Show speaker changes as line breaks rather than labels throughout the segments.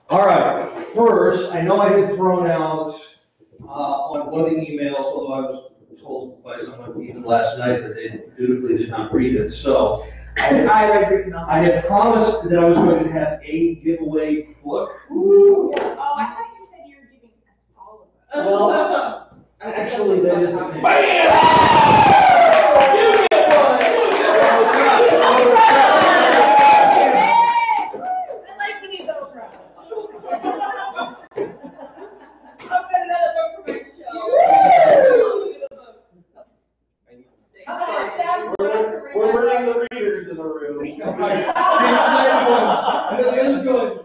All right, first, I know I had thrown out on one of the emails, although I was told by someone even last night that they dutifully did not read it. So I had promised that I was going to have a giveaway book.
Ooh. Oh, I thought you said you were giving us all of them.
Well, actually, that is the thing.
We're learning the readers in the room.
The excited ones. And the others going,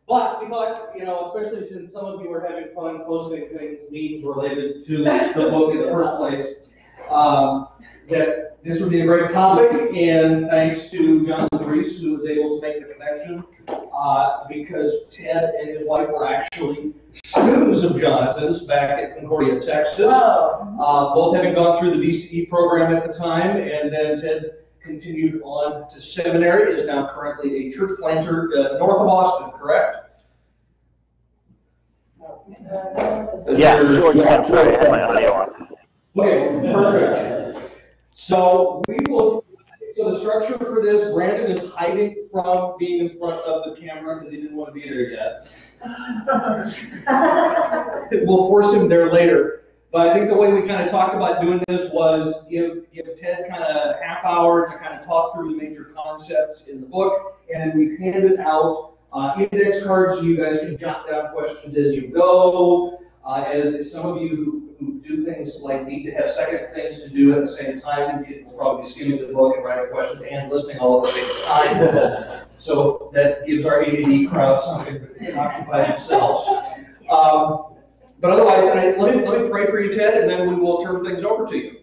But we thought, especially since some of you are having fun posting things, memes related to the book in the first place, that this would be a great topic. And thanks to Jonathan Reese, who was able to make the connection, because Ted and his wife were actually students of Jonathan's back at Concordia, Texas. Both having gone through the DCE program at the time, and then Ted continued on to seminary, is now currently a church planter north of Austin, correct?
Yeah, George, I'm sorry, I had my audio off.
Okay, perfect. So the structure for this, Brandon is hiding from being in front of the camera because he didn't want to be there yet. We'll force him there later. But I think the way we kind of talked about doing this was give Ted kind of a half hour to kind of talk through the major concepts in the book, and then we've handed out index cards so you guys can jot down questions as you go. And some of you who do things like need to have second things to do at the same time, will probably be skimming the book and writing questions and listening all at the same time. So that gives our ADD crowd something to occupy themselves. But otherwise, let me pray for you, Ted, and then we will turn things over to you.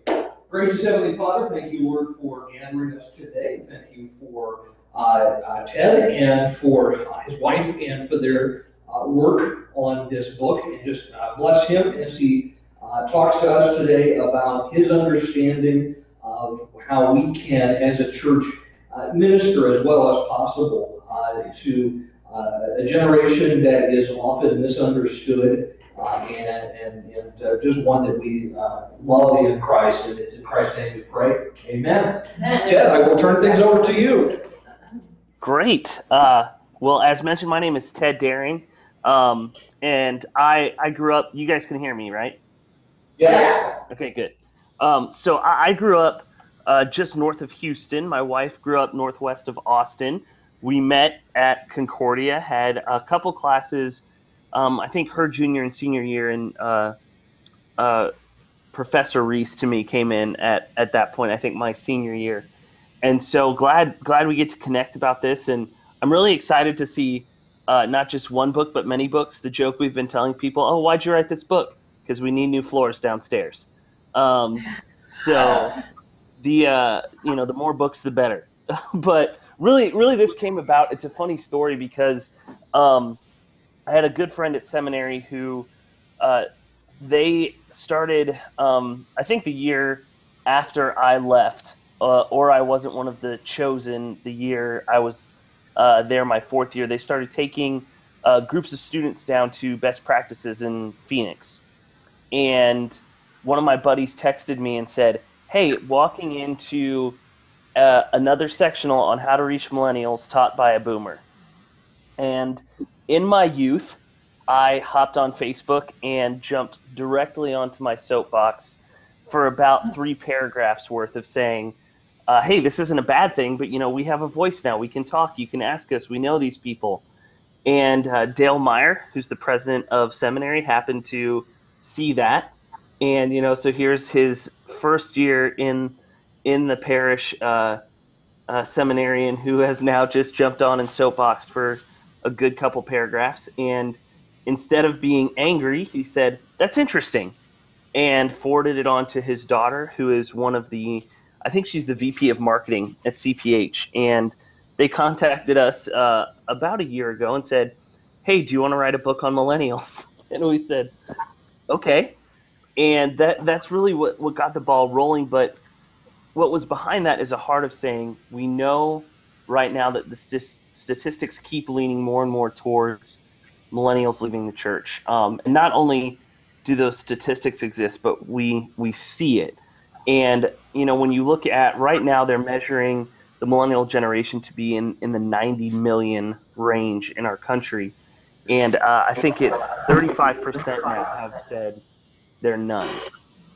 Gracious Heavenly Father, thank you, Lord, for gathering us today. Thank you for Ted and for his wife and for their work on this book. And just bless him as he talks to us today about his understanding of how we can, as a church, minister as well as possible to a generation that is often misunderstood. And just one that we love in Christ, and it's in Christ's name we pray. Amen. Ted, I will turn things over to you.
Great. Well, as mentioned, my name is Ted Doering, and I grew up. You guys can hear me, right?
Yeah.
Okay, good. So I grew up just north of Houston. My wife grew up northwest of Austin. We met at Concordia, had a couple classes. I think her junior and senior year, and Professor Reese to me came in at that point. I think my senior year, and so glad we get to connect about this. And I'm really excited to see not just one book but many books. The joke we've been telling people: oh, why'd you write this book? Because we need new floors downstairs. So the more books the better. But really this came about. It's a funny story because I had a good friend at seminary who they started, I think the year after I left, or I wasn't one of the chosen the year I was there my fourth year, they started taking groups of students down to best practices in Phoenix. And one of my buddies texted me and said, hey, walking into another sectional on how to reach millennials taught by a boomer. And in my youth, I hopped on Facebook and jumped directly onto my soapbox for about 3 paragraphs worth of saying, hey, this isn't a bad thing, but we have a voice now. We can talk. You can ask us. We know these people. And Dale Meyer, who's the president of seminary, happened to see that. And so here's his first year in the parish seminarian who has now just jumped on and soapboxed for a good couple paragraphs, and instead of being angry, he said, that's interesting, and forwarded it on to his daughter, who is one of I think she's the VP of marketing at CPH, and they contacted us about a year ago and said, hey, do you want to write a book on millennials? And we said, okay. And that's really what got the ball rolling. But what was behind that is a heart of saying, we know right now that the statistics keep leaning more and more towards millennials leaving the church. And not only do those statistics exist, but we see it. And, when you look at right now, they're measuring the millennial generation to be in the 90 million range in our country. And I think it's 35% now have said they're nuns.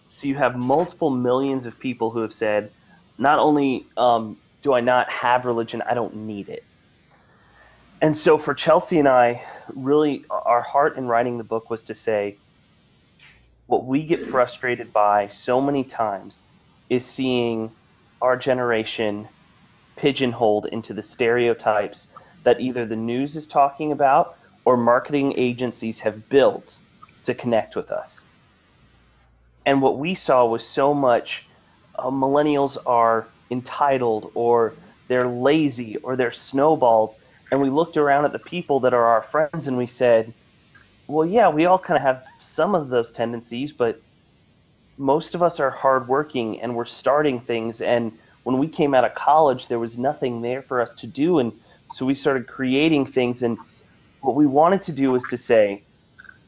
So you have multiple millions of people who have said, not only do I not have religion, I don't need it. And so for Chelsea and I, really our heart in writing the book was to say, what we get frustrated by so many times is seeing our generation pigeonholed into the stereotypes that either the news is talking about or marketing agencies have built to connect with us. And what we saw was so much millennials are entitled, or they're lazy, or they're snowballs. And we looked around at the people that are our friends and we said, well, yeah, we all kind of have some of those tendencies, but most of us are hardworking and we're starting things. And when we came out of college, there was nothing there for us to do. And so we started creating things. And what we wanted to do was to say,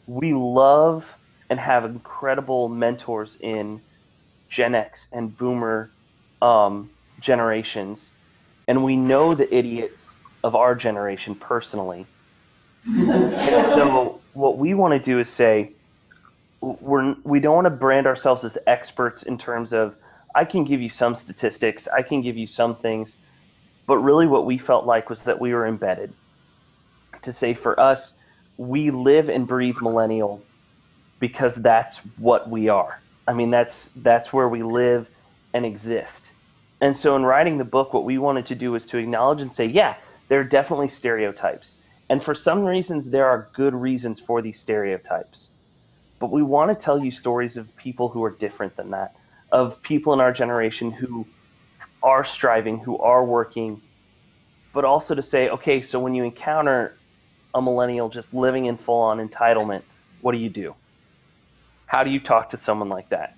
we love and have incredible mentors in Gen X and Boomer generations. And we know the idiots of our generation personally. And so what we want to do is say, we don't want to brand ourselves as experts in terms of, I can give you some statistics, I can give you some things, but really what we felt like was that we were embedded. To say for us, we live and breathe millennial because that's what we are. I mean, that's where we live and exist. And so in writing the book, what we wanted to do was to acknowledge and say, yeah, there are definitely stereotypes. And for some reasons, there are good reasons for these stereotypes. But we want to tell you stories of people who are different than that, of people in our generation who are striving, who are working, but also to say, okay, so when you encounter a millennial just living in full-on entitlement, what do you do? How do you talk to someone like that?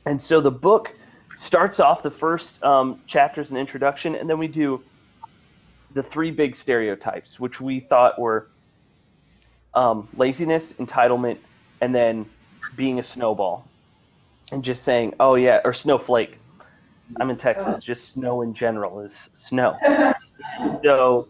And so the book starts off, the first chapters an introduction, and then we do the three big stereotypes, which we thought were laziness, entitlement, and then being a snowball. And just saying, oh yeah, or snowflake. I'm in Texas, just snow in general is snow. So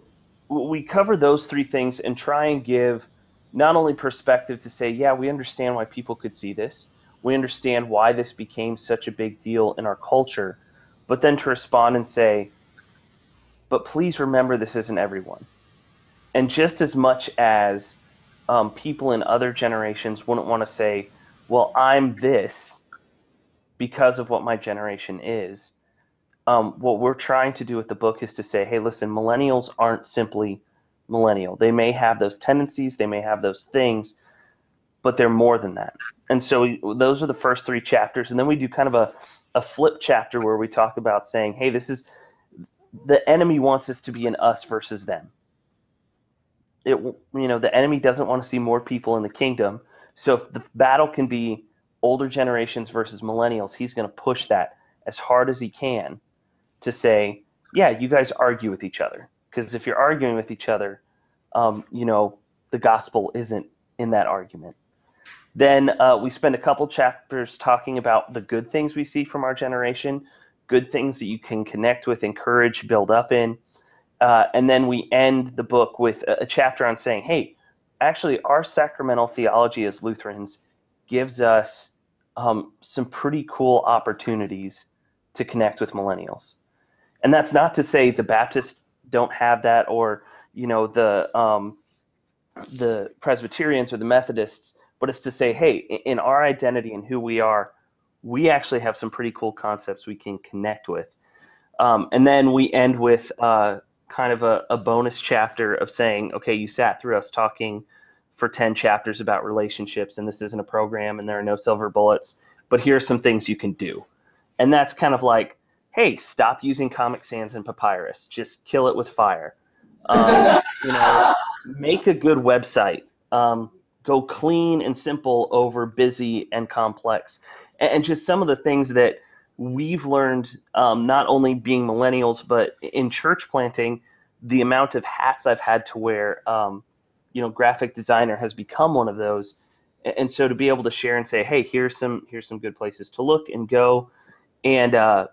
we cover those three things and try and give not only perspective to say, yeah, we understand why people could see this. We understand why this became such a big deal in our culture, but then to respond and say, but please remember this isn't everyone. And just as much as people in other generations wouldn't want to say, well, I'm this because of what my generation is, what we're trying to do with the book is to say, hey, listen, millennials aren't simply millennial. They may have those tendencies, they may have those things, but they're more than that. And so those are the first three chapters. And then we do kind of a flip chapter where we talk about saying, hey, this is the enemy wants us to be an us versus them. The enemy doesn't want to see more people in the kingdom. So if the battle can be older generations versus millennials, he's going to push that as hard as he can to say, yeah, you guys argue with each other. Because if you're arguing with each other, the gospel isn't in that argument. Then we spend a couple chapters talking about the good things we see from our generation, good things that you can connect with, encourage, build up in. And then we end the book with a chapter on saying, hey, actually, our sacramental theology as Lutherans gives us some pretty cool opportunities to connect with millennials. And that's not to say the Baptists don't have that, or the Presbyterians or the Methodists, but it's to say, hey, in our identity and who we are, we actually have some pretty cool concepts we can connect with. And then we end with kind of a bonus chapter of saying, okay, you sat through us talking for 10 chapters about relationships, and this isn't a program and there are no silver bullets, but here's some things you can do. And that's kind of like, hey, stop using Comic Sans and papyrus. Just kill it with fire. Make a good website. Go clean and simple over busy and complex. And just some of the things that we've learned, not only being millennials, but in church planting, the amount of hats I've had to wear. Graphic designer has become one of those, and so to be able to share and say, hey, here's some good places to look and go, and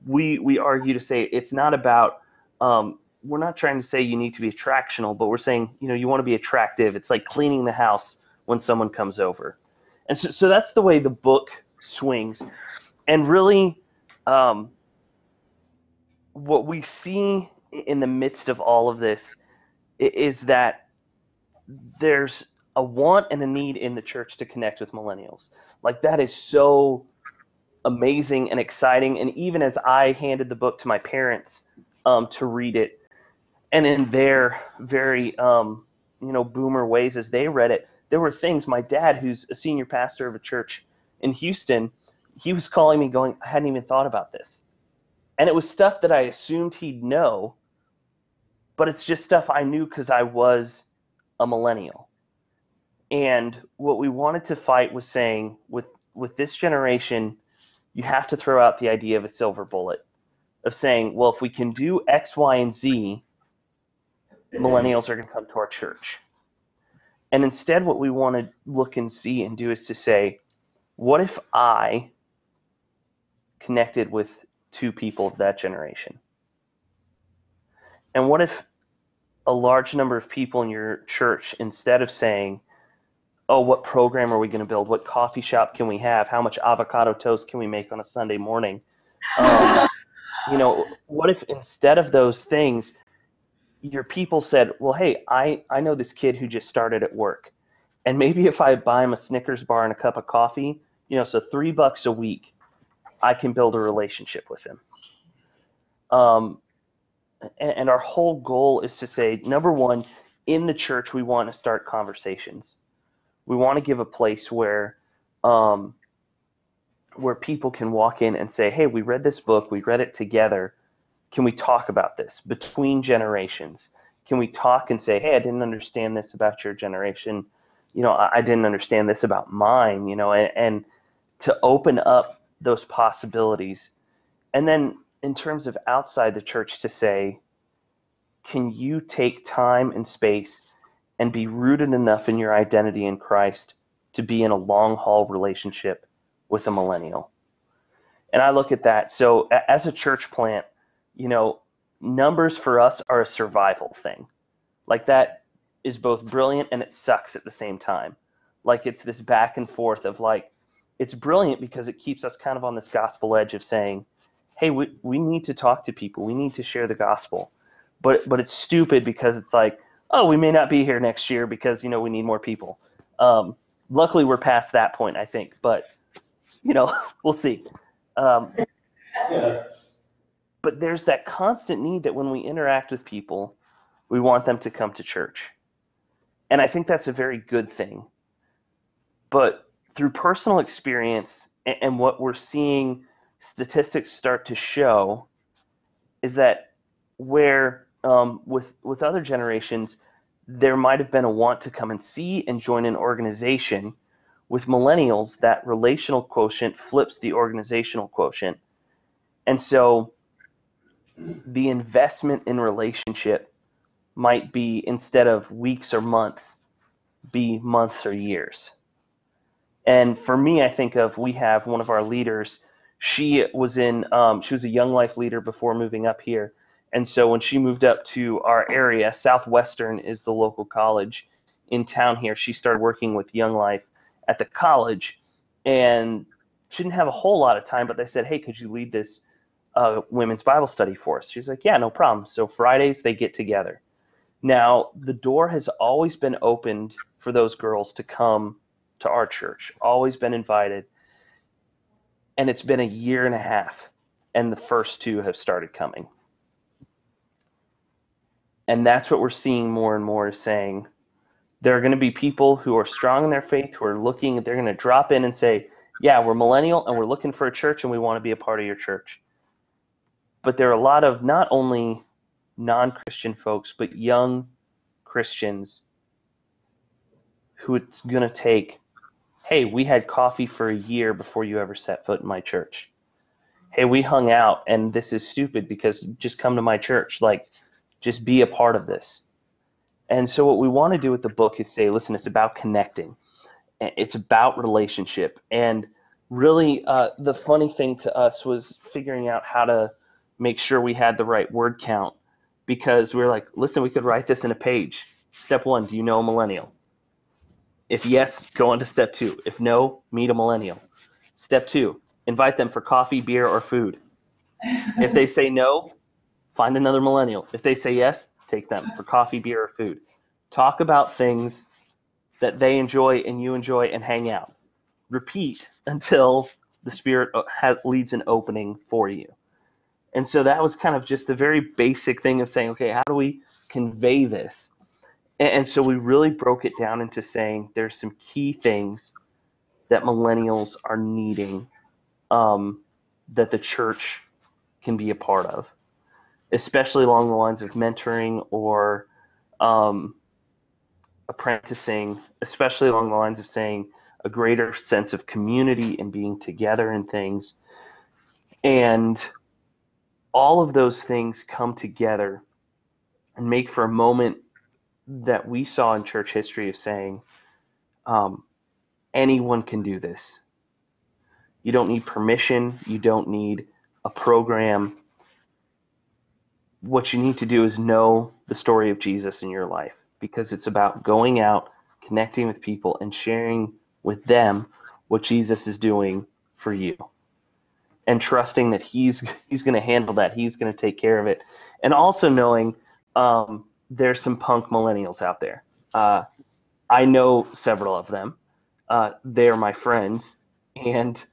we argue to say it's not about. We're not trying to say you need to be attractional, but we're saying you want to be attractive. It's like cleaning the house when someone comes over, and so that's the way the book swings. And really, what we see in the midst of all of this is that there's a want and a need in the church to connect with millennials. Like, that is so amazing and exciting. And even as I handed the book to my parents to read it, and in their very boomer ways as they read it, there were things. My dad, who's a senior pastor of a church in Houston, he was calling me going, I hadn't even thought about this. And it was stuff that I assumed he'd know, but it's just stuff I knew because I was a millennial. And what we wanted to fight was saying, with this generation, you have to throw out the idea of a silver bullet, of saying, well, if we can do X, Y, and Z, millennials are going to come to our church. And instead, what we want to look and see and do is to say, what if I connected with two people of that generation? And what if a large number of people in your church, instead of saying, oh, what program are we going to build? What coffee shop can we have? How much avocado toast can we make on a Sunday morning? What if instead of those things, your people said, well, hey, I know this kid who just started at work. And maybe if I buy him a Snickers bar and a cup of coffee, so $3 a week, I can build a relationship with him. And our whole goal is to say, number one, in the church, we want to start conversations. We want to give a place where people can walk in and say, hey, we read this book, we read it together. Can we talk about this between generations? Can we talk and say, hey, I didn't understand this about your generation. I didn't understand this about mine, and to open up those possibilities. And then in terms of outside the church, to say, can you take time and space and be rooted enough in your identity in Christ to be in a long haul relationship with a millennial? And I look at that. So as a church plant, numbers for us are a survival thing. Like, that is both brilliant and it sucks at the same time. Like, it's this back and forth of, like, it's brilliant because it keeps us kind of on this gospel edge of saying, hey, we need to talk to people. We need to share the gospel. But it's stupid because it's like, oh, we may not be here next year because, we need more people. Luckily, we're past that point, I think. But, we'll see.
Yeah.
But there's that constant need that when we interact with people, we want them to come to church. And I think that's a very good thing. But through personal experience and what we're seeing statistics start to show is that where with other generations, there might have been a want to come and see and join an organization. With millennials, that relational quotient flips the organizational quotient. And so the investment in relationship might be, instead of weeks or months, be months or years. And for me, I think of, we have one of our leaders. She was a Young Life leader before moving up here. And so when she moved up to our area, Southwestern is the local college in town here, she started working with Young Life at the college. And she didn't have a whole lot of time, but they said, hey, could you lead this women's Bible study for us? She was like, yeah, no problem. So Fridays they get together. Now, the door has always been opened for those girls to come to our church, always been invited. And it's been a year and a half, and the first two have started coming. And that's what we're seeing more and more, is saying there are going to be people who are strong in their faith, who are looking, they're going to drop in and say, yeah, we're millennial and we're looking for a church and we want to be a part of your church. But there are a lot of not only non-Christian folks, but young Christians who it's going to take, hey, we had coffee for a year before you ever set foot in my church. hey, we hung out and this is stupid because just come to my church. Like, just be a part of this. And so what we want to do with the book is say, listen, it's about connecting. It's about relationship. And really, the funny thing to us was figuring out how to make sure we had the right word count, because we were like, listen, we could write this in a page. Step 1, do you know a millennial? If yes, go on to step 2. If no, meet a millennial. Step 2, invite them for coffee, beer, or food. If they say no, find another millennial. If they say yes, take them for coffee, beer, or food. Talk about things that they enjoy and you enjoy and hang out. Repeat until the Spirit leads an opening for you. And so that was kind of just the very basic thing of saying, okay, how do we convey this? And so we really broke it down into saying there's some key things that millennials are needing, that the church can be a part of, especially along the lines of mentoring or apprenticing, especially along the lines of saying a greater sense of community and being together in things. And all of those things come together and make for a moment that we saw in church history of saying, anyone can do this. You don't need permission. You don't need a program. What you need to do is know the story of Jesus in your life, because it's about going out, connecting with people, and sharing with them what Jesus is doing for you, and trusting that he's going to handle that. He's going to take care of it. And also knowing there's some punk millennials out there. I know several of them. They're my friends, and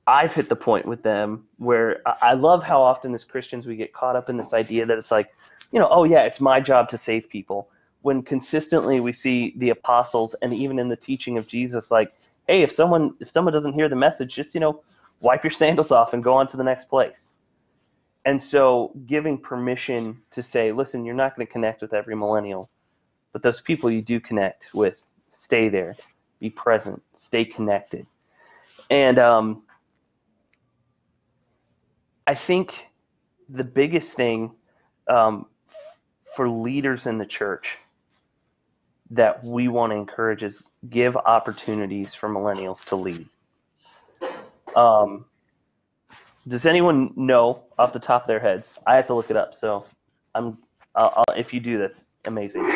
I've hit the point with them where I love how often as Christians we get caught up in this idea that it's like, oh yeah, it's my job to save people, when consistently we see the apostles and even in the teaching of Jesus, like, hey, if someone doesn't hear the message, just, wipe your sandals off and go on to the next place. And so giving permission to say, listen, you're not going to connect with every millennial, but those people you do connect with, stay there, be present, stay connected. And I think the biggest thing for leaders in the church that we want to encourage is give opportunities for millennials to lead. Does anyone know off the top of their heads? I had to look it up, so if you do, that's amazing.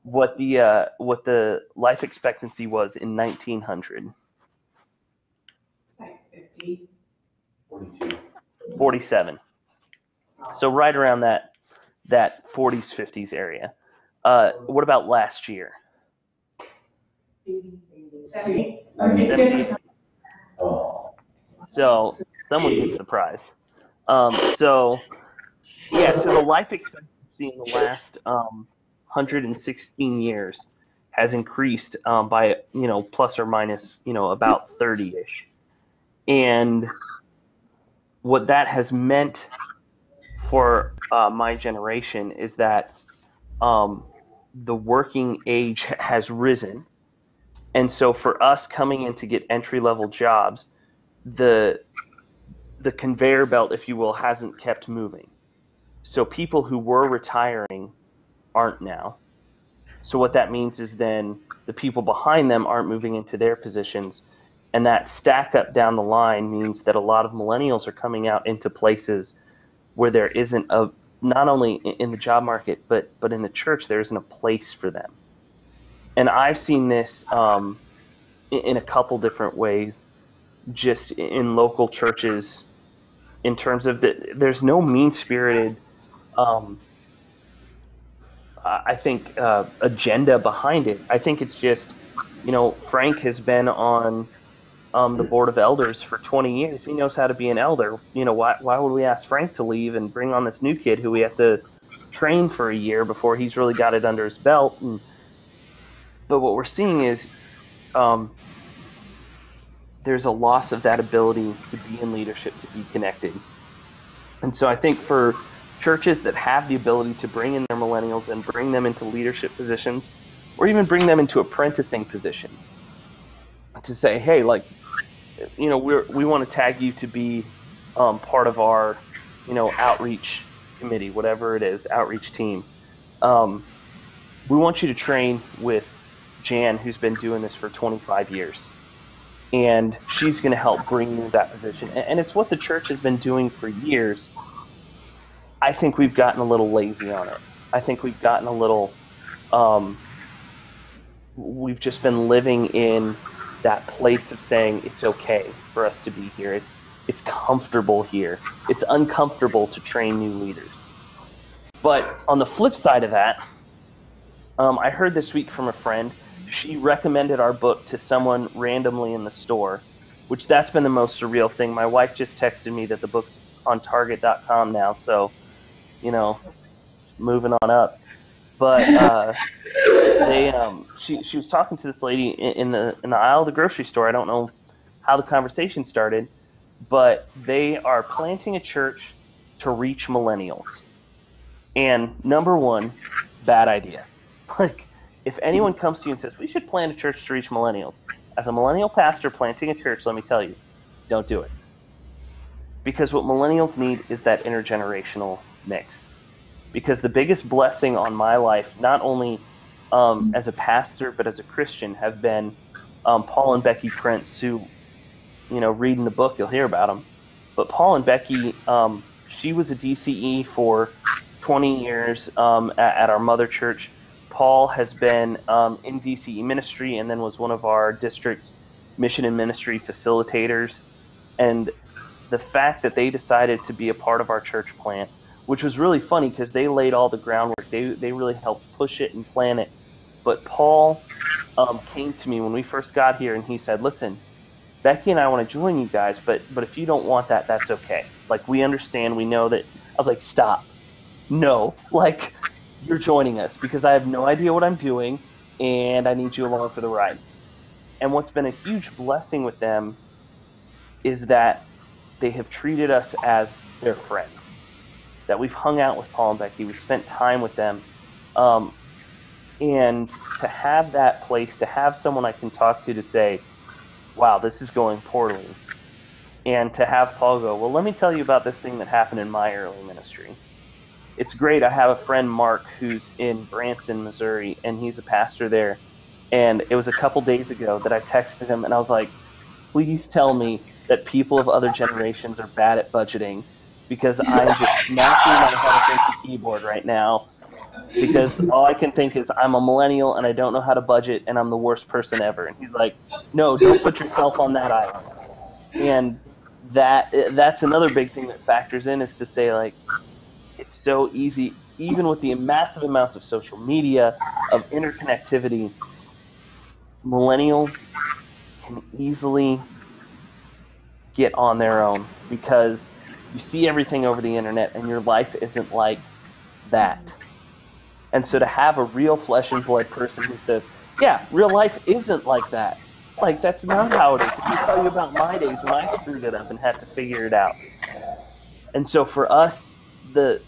What the life expectancy was in 1900?
Like 50.
42.
47. So right around that 40s, 50s area. What about last year?
70.
70.
Oh.
So someone gets the prize. So the life expectancy in the last 116 years has increased by plus or minus about 30-ish. And what that has meant for my generation is that the working age has risen. And so for us coming in to get entry-level jobs, the conveyor belt, if you will, hasn't kept moving. So people who were retiring aren't now. So what that means is then the people behind them aren't moving into their positions. And that stacked up down the line means that a lot of millennials are coming out into places where there isn't not only in the job market, but in the church, there isn't a place for them. And I've seen this in a couple different ways, just in local churches, in terms of there's no mean-spirited, I think, agenda behind it. I think it's just, Frank has been on the board of elders for 20 years. He knows how to be an elder. Why would we ask Frank to leave and bring on this new kid who we have to train for a year before he's really got it under his belt? But what we're seeing is there's a loss of that ability to be in leadership, to be connected. And so I think for churches that have the ability to bring in their millennials and bring them into leadership positions, or even bring them into apprenticing positions, to say, hey, we want to tag you to be part of our, outreach committee, whatever it is, outreach team. We want you to train with Jan, who's been doing this for 25 years. And she's going to help bring you that position. And it's what the church has been doing for years. I think we've gotten a little lazy on it. I think we've gotten a little, we've just been living in that place of saying it's okay for us to be here. It's comfortable here. It's uncomfortable to train new leaders. But on the flip side of that, I heard this week from a friend. She recommended our book to someone randomly in the store, which that's been the most surreal thing. My wife just texted me that the book's on Target.com now, so, moving on up. But she was talking to this lady in the aisle of the grocery store. I don't know how the conversation started, but they are planting a church to reach millennials. And number one, bad idea. Like, if anyone comes to you and says, we should plant a church to reach millennials, as a millennial pastor planting a church, let me tell you, don't do it. Because what millennials need is that intergenerational mix. Because the biggest blessing on my life, not only as a pastor, but as a Christian, have been Paul and Becky Prince, who, read in the book, you'll hear about them. But Paul and Becky, she was a DCE for 20 years at our mother church. Paul has been in DCE ministry and then was one of our district's mission and ministry facilitators. And the fact that they decided to be a part of our church plant, which was really funny because they laid all the groundwork. They really helped push it and plan it. But Paul came to me when we first got here and he said, listen, Becky and I want to join you guys, but if you don't want that, that's okay. Like, we understand, we know that. I was like, stop. No, like, you're joining us because I have no idea what I'm doing and I need you along for the ride. And what's been a huge blessing with them is that they have treated us as their friends, that we've hung out with Paul and Becky, we've spent time with them. And to have that place, to have someone I can talk to say, wow, this is going poorly. And to have Paul go, well, let me tell you about this thing that happened in my early ministry. It's great. I have a friend, Mark, who's in Branson, Missouri, and he's a pastor there. And it was a couple days ago that I texted him, and I was like, please tell me that people of other generations are bad at budgeting, because I'm just smashing my head against the keyboard right now, because all I can think is I'm a millennial, and I don't know how to budget, and I'm the worst person ever. And he's like, no, don't put yourself on that island. And that's another big thing that factors in, is to say, like, it's so easy, even with the massive amounts of social media, of interconnectivity, millennials can easily get on their own because you see everything over the internet and your life isn't like that. And so to have a real flesh and blood person who says, yeah, real life isn't like that. Like, that's not how it is. Let me tell you about my days when I screwed it up and had to figure it out. And so for us, the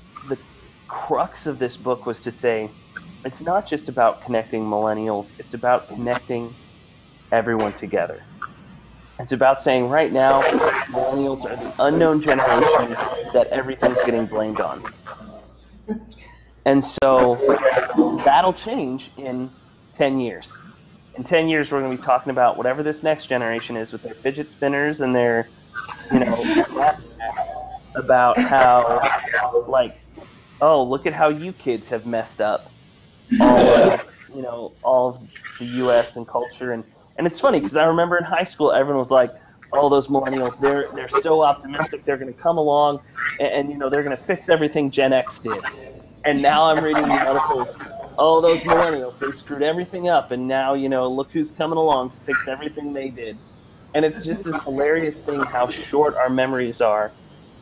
crux of this book was to say, it's not just about connecting millennials, it's about connecting everyone together. It's about saying right now, millennials are the unknown generation that everything's getting blamed on. And so that'll change in 10 years. In 10 years, we're going to be talking about whatever this next generation is with their fidget spinners and their, about how, like, oh, look at how you kids have messed up all of the U.S. and culture. And it's funny because I remember in high school, everyone was like, oh, those millennials, they're so optimistic. They're going to come along and they're going to fix everything Gen X did. And now I'm reading the articles, oh, those millennials, they screwed everything up. And now, look who's coming along to fix everything they did. And it's just this hilarious thing how short our memories are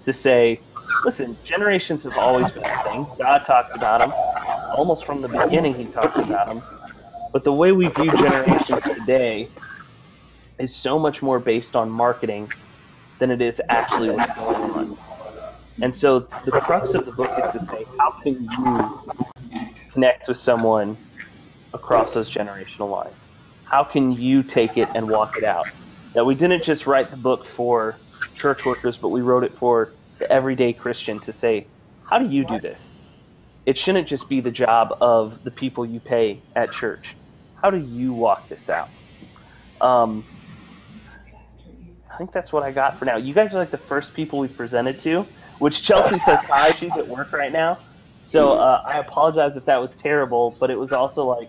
to say, listen, generations have always been a thing. God talks about them. Almost from the beginning, he talks about them. But the way we view generations today is so much more based on marketing than it is actually what's going on. And so the crux of the book is to say, how can you connect with someone across those generational lines? How can you take it and walk it out? That we didn't just write the book for church workers, but we wrote it for the everyday Christian to say, how do you do this? It shouldn't just be the job of the people you pay at church. How do you walk this out? I think that's what I got for now. You guys are like the first people we've presented to, which Chelsea says hi. She's at work right now. So I apologize if that was terrible, but it was also like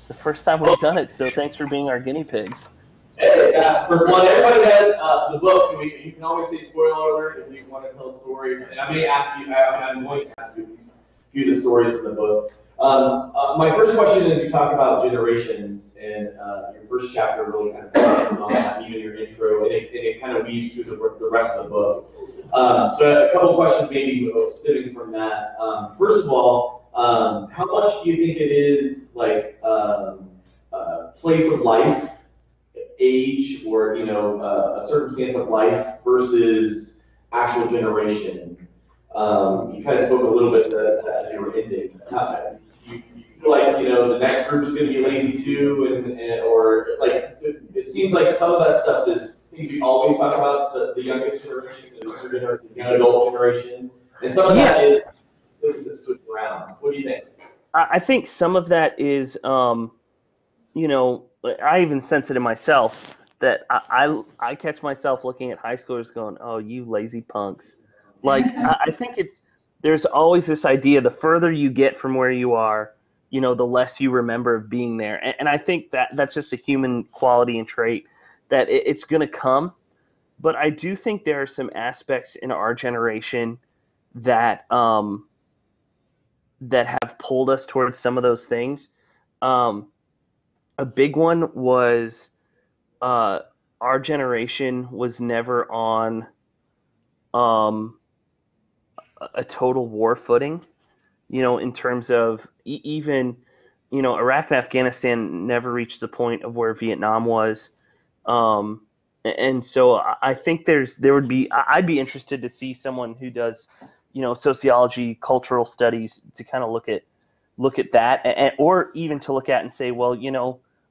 the first time we've done it. So thanks for being our guinea pigs.
Hey, for one, everybody has the books, and you can always say spoiler alert if you want to tell stories. And I may ask you, I'm going to ask you a few of the stories in the book. My first question is, you talk about generations, and your first chapter really kind of focuses on that, even your intro, and it kind of weaves through the rest of the book. So a couple of questions maybe stemming from that. First of all, how much do you think it is like place of life, age, or a circumstance of life versus actual generation? You kind of spoke a little bit to that as you were ending. You feel like the next group is going to be lazy too, or like it seems like some of that stuff is things we always talk about, the youngest generation, the young adult generation, and some of that is things that switch around. What do you think?
I think some of that is, I even sense it in myself that I catch myself looking at high schoolers going, "Oh, you lazy punks." Like I think there's always this idea, the further you get from where you are, the less you remember of being there. And I think that's just a human quality and trait that it's going to come. But I do think there are some aspects in our generation that that have pulled us towards some of those things. A big one was our generation was never on a total war footing, in terms of even, Iraq and Afghanistan never reached the point of where Vietnam was. And so I think I'd be interested to see someone who does, sociology, cultural studies to kind of look at that, or even to look at and say, well,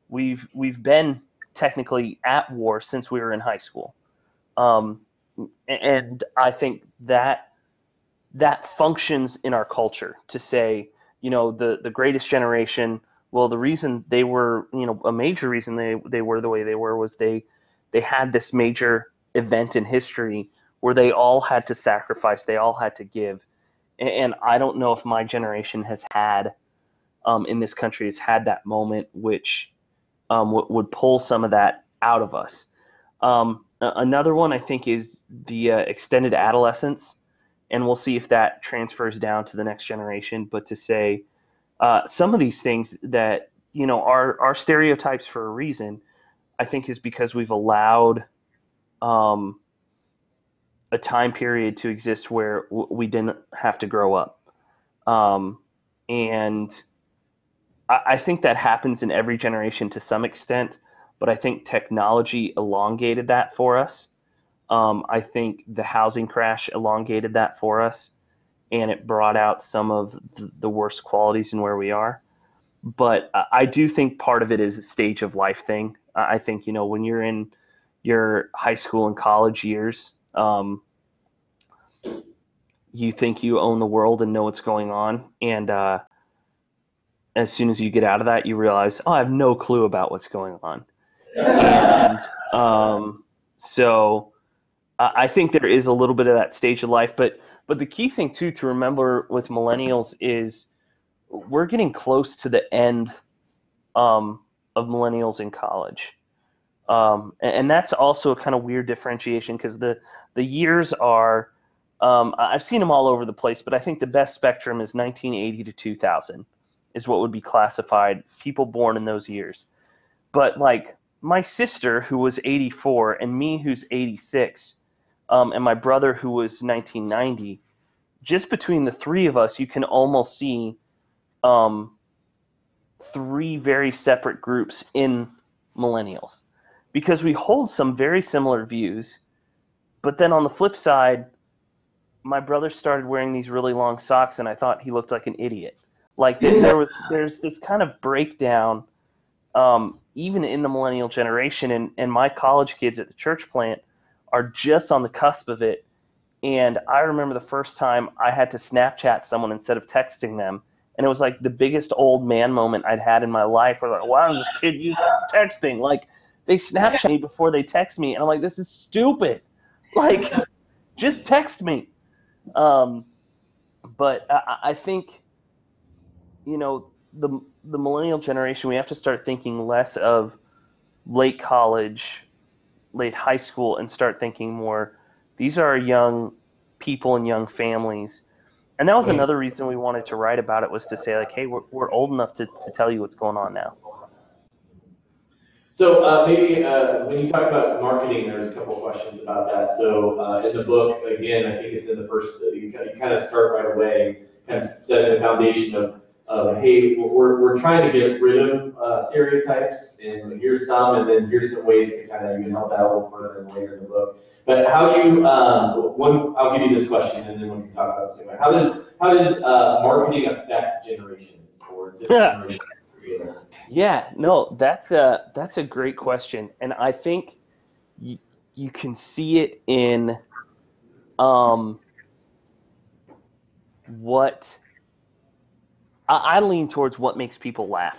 we've been technically at war since we were in high school. And I think that functions in our culture to say, the greatest generation, well, the reason they were, a major reason they were the way they were was they had this major event in history where they all had to sacrifice, they all had to give. And I don't know if my generation has had, in this country, has had that moment which would pull some of that out of us. Another one I think is the extended adolescence, and we'll see if that transfers down to the next generation. But to say some of these things that are stereotypes for a reason, I think is because we've allowed a time period to exist where we didn't have to grow up, and I think that happens in every generation to some extent. But I think technology elongated that for us. I think the housing crash elongated that for us, and it brought out some of the worst qualities in where we are. But I do think part of it is a stage of life thing. I think, when you're in your high school and college years, you think you own the world and know what's going on. And as soon as you get out of that, you realize, oh, I have no clue about what's going on. And so I think there is a little bit of that stage of life, but the key thing too to remember with millennials is we're getting close to the end of millennials in college, and that's also a kind of weird differentiation because the years are I've seen them all over the place, but I think the best spectrum is 1980 to 2000 is what would be classified people born in those years. But like my sister, who was 84, and me, who's 86, and my brother, who was 1990, just between the three of us, you can almost see three very separate groups in millennials, because we hold some very similar views. But then on the flip side, my brother started wearing these really long socks, and I thought he looked like an idiot. Like there's this kind of breakdown. Even in the millennial generation, and my college kids at the church plant are just on the cusp of it. And I remember the first time I had to Snapchat someone instead of texting them. And it was like the biggest old man moment I'd had in my life. Where like, why does this kid use texting? Like, they Snapchat me before they text me. And I'm like, this is stupid. Like, just text me. But I think, the millennial generation, we have to start thinking less of late college, late high school, and start thinking more, these are young people and young families. And that was another reason we wanted to write about it, was to say, like, hey, we're old enough to tell you what's going on now.
So maybe when you talk about marketing, there's a couple of questions about that. So in the book, again, I think it's in the first, you kind of start right away, kind of setting the foundation of hey, we're trying to get rid of stereotypes, and here's some, and then here's some ways to kind of even help that a little further and later in the book. But how do you, I'll give you this question, and then we can talk about the same way. How does marketing affect generations, or this generation?
Yeah, no, that's a great question, and I think you can see it in what I lean towards what makes people laugh,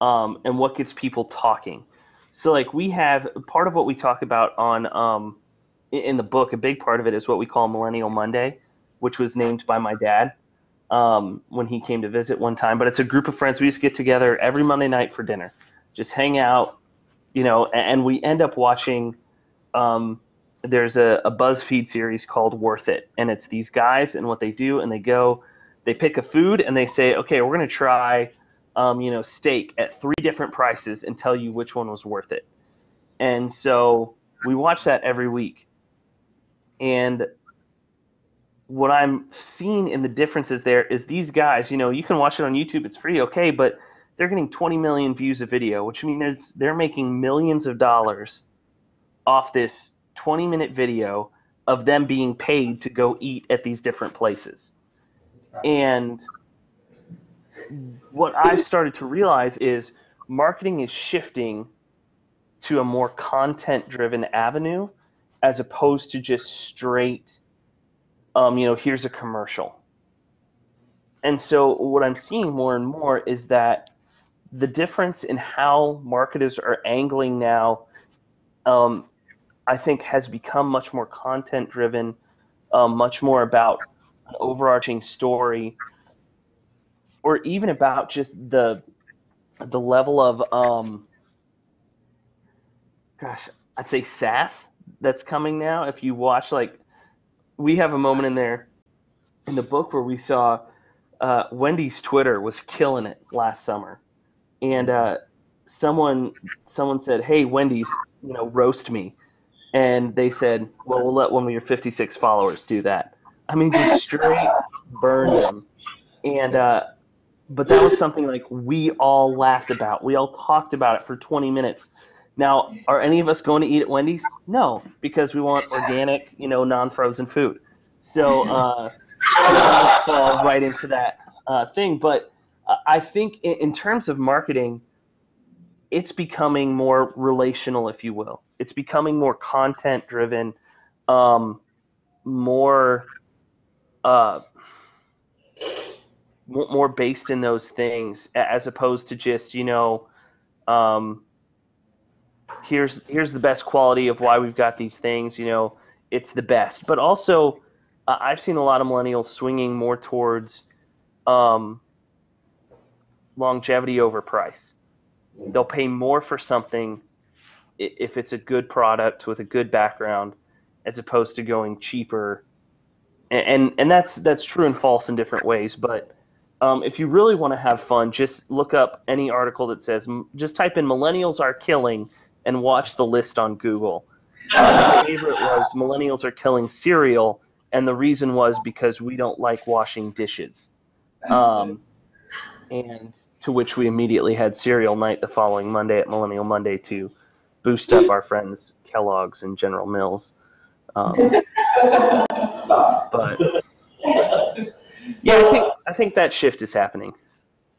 and what gets people talking. So, like, we have part of what we talk about on in the book. A big part of it is what we call Millennial Monday, which was named by my dad. When he came to visit one time. But it's a group of friends. We just get together every Monday night for dinner, just hang out, and we end up watching, there's a BuzzFeed series called Worth It. And it's these guys and what they do, and they pick a food and they say, okay, we're going to try, steak at 3 different prices and tell you which one was worth it. And so we watch that every week. And what I'm seeing in the differences there is these guys, you can watch it on YouTube, it's free, okay, but they're getting 20 million views a video, which means they're making millions of dollars off this 20-minute video of them being paid to go eat at these different places. And what I've started to realize is marketing is shifting to a more content-driven avenue as opposed to just straight here's a commercial. And so what I'm seeing more and more is that the difference in how marketers are angling now, I think, has become much more content driven, much more about an overarching story, or even about just the level of, I'd say sass that's coming now. If you watch, like, we have a moment in there in the book where we saw Wendy's Twitter was killing it last summer, and someone said, "Hey, Wendy's, roast me," and they said, "Well, we'll let one of your 56 followers do that." I mean, just straight burned them, and but that was something like we all laughed about. We all talked about it for 20 minutes. Now, are any of us going to eat at Wendy's? No, because we want organic, non-frozen food. So I fall right into that thing. But I think in terms of marketing, it's becoming more relational, if you will. It's becoming more content-driven, more based in those things, as opposed to just, here's the best quality of why we've got these things, it's the best. But also, I've seen a lot of millennials swinging more towards longevity over price. They'll pay more for something if it's a good product with a good background, as opposed to going cheaper. And that's true and false in different ways. But if you really want to have fun, just look up any article that says, just type in "millennials are killing" and watch the list on Google. My favorite was "millennials are killing cereal," and the reason was because we don't like washing dishes. And to which we immediately had cereal night the following Monday at Millennial Monday to boost up our friends Kellogg's and General Mills. But yeah, I think that shift is happening.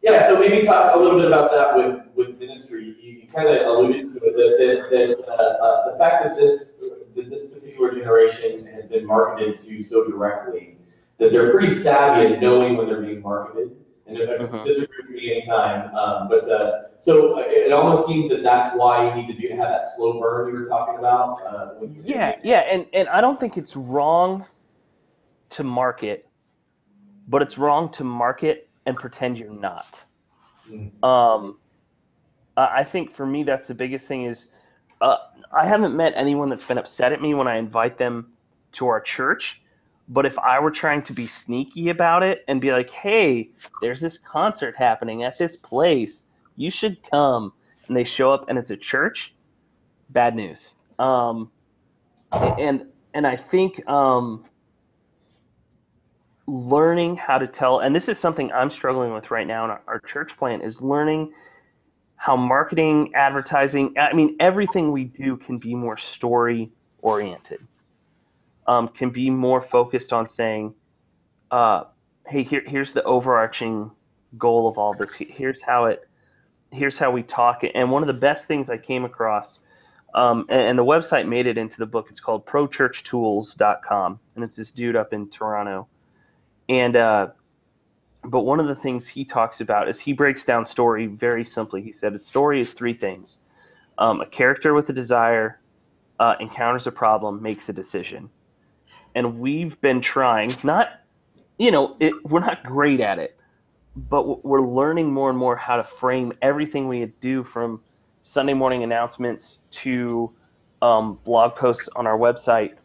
Yeah, so maybe talk a little bit about that with ministry. You kind of alluded to it, that the fact that that this particular generation has been marketed to so directly that they're pretty savvy at knowing when they're being marketed. And disagree with me anytime. So it almost seems that that's why you need to have that slow burn you were talking about.
And I don't think it's wrong to market, but it's wrong to market and pretend you're not. I think for me that's the biggest thing is I haven't met anyone that's been upset at me when I invite them to our church. But if I were trying to be sneaky about it and be like, hey, there's this concert happening at this place, you should come, and they show up and it's a church, bad news. And I think learning how to tell, and this is something I'm struggling with right now in our church plant, is learning how marketing, advertising, I mean, everything we do can be more story oriented. Can be more focused on saying, hey, here's the overarching goal of all this. Here's how we talk. And one of the best things I came across, and the website made it into the book. It's called prochurchtools.com, and it's this dude up in Toronto. And but one of the things he talks about is he breaks down story very simply. He said a story is three things: a character with a desire encounters a problem, makes a decision. And we've been trying, we're not great at it, but we're learning more and more how to frame everything we do, from Sunday morning announcements to blog posts on our website,